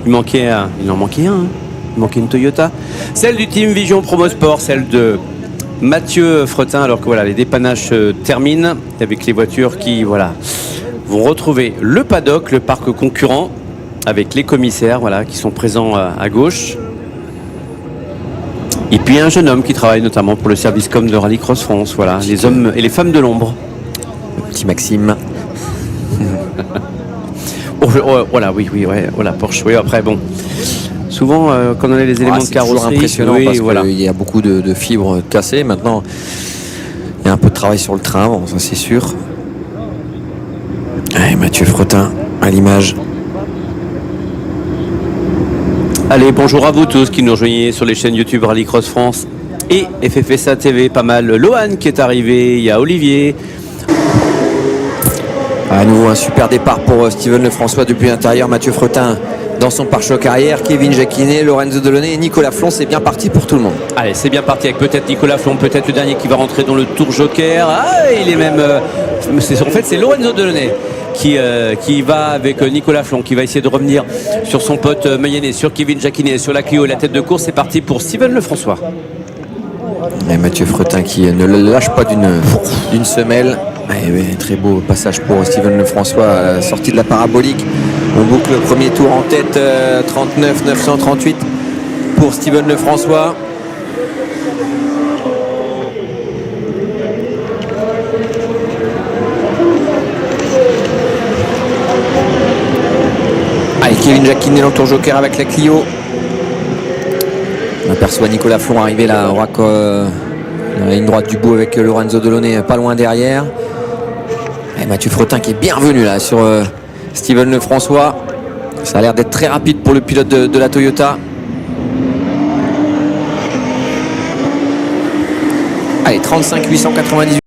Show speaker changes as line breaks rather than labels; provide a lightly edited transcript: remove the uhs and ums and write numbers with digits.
Il en manquait un. Hein. Il manquait une Toyota. Celle du team Vision Promo Sport, celle de Mathieu Fretin. Alors que voilà, les dépannages se terminent avec les voitures qui vont retrouver le paddock, le parc concurrent, avec les commissaires qui sont présents à gauche. Et puis un jeune homme qui travaille notamment pour le service com de Rallycross France. Voilà, les hommes et les femmes de l'ombre.
Le petit Maxime.
Porsche. Oui, après, bon. Souvent, quand on a les éléments de carrosserie,
impressionnant parce qu'il y a beaucoup de fibres cassées. Maintenant, il y a un peu de travail sur le train, bon, ça c'est sûr. Allez, Mathieu Fretin à l'image.
Allez, bonjour à vous tous qui nous rejoignez sur les chaînes YouTube Rallycross France et FFSA TV. Pas mal. Lohan qui est arrivé, il y a Olivier.
À nouveau un super départ pour Steven Lefrançois depuis l'intérieur. Mathieu Fretin dans son pare-choc arrière. Kevin Jacquinet, Lorenzo Delaunay et Nicolas Flon. C'est bien parti pour tout le monde.
Allez, c'est bien parti avec peut-être Nicolas Flon, peut-être le dernier qui va rentrer dans le tour joker. Ah, il est même... en fait, c'est Lorenzo Delaunay qui va avec Nicolas Flon, qui va essayer de revenir sur son pote Mayennet, sur Kevin Jacquinet, sur la Clio, la tête de course. C'est parti pour Steven Lefrançois.
Et Mathieu Fretin qui ne le lâche pas d'une semelle. Très beau passage pour Steven Lefrançois à la sortie de la parabolique. On boucle le premier tour en tête, 39 938 pour Steven Lefrançois. Allez, Kevin Jacquinet dans le tour joker avec la Clio. On aperçoit Nicolas Flon arriver là, dans la ligne droite du bout avec Lorenzo Delaunay pas loin derrière. Et Mathieu Fretin qui est bien revenu là sur Steven Lefrançois. Ça a l'air d'être très rapide pour le pilote de la Toyota. Allez, 35 898